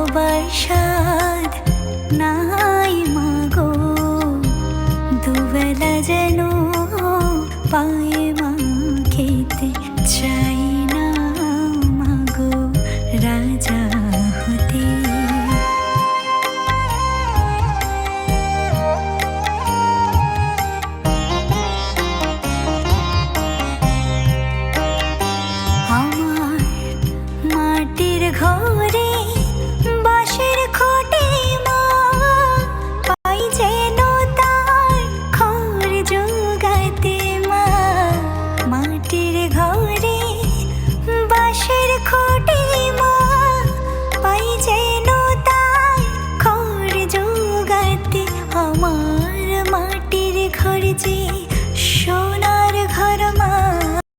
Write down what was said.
হবার স্বাদ নাই মাগো, দুবেলা যেন পায়ে মা খেতে চাই না মাগো রাজা হতে। আমার মাটির ঘরে বাঁশের খোটে মা, পাই যেন তার খড় জোগাতে মা। মাটির ঘরে বাঁশের খোটে মা, পাই যেন তার খড় জোগাতে। আমার মাটির ঘর যে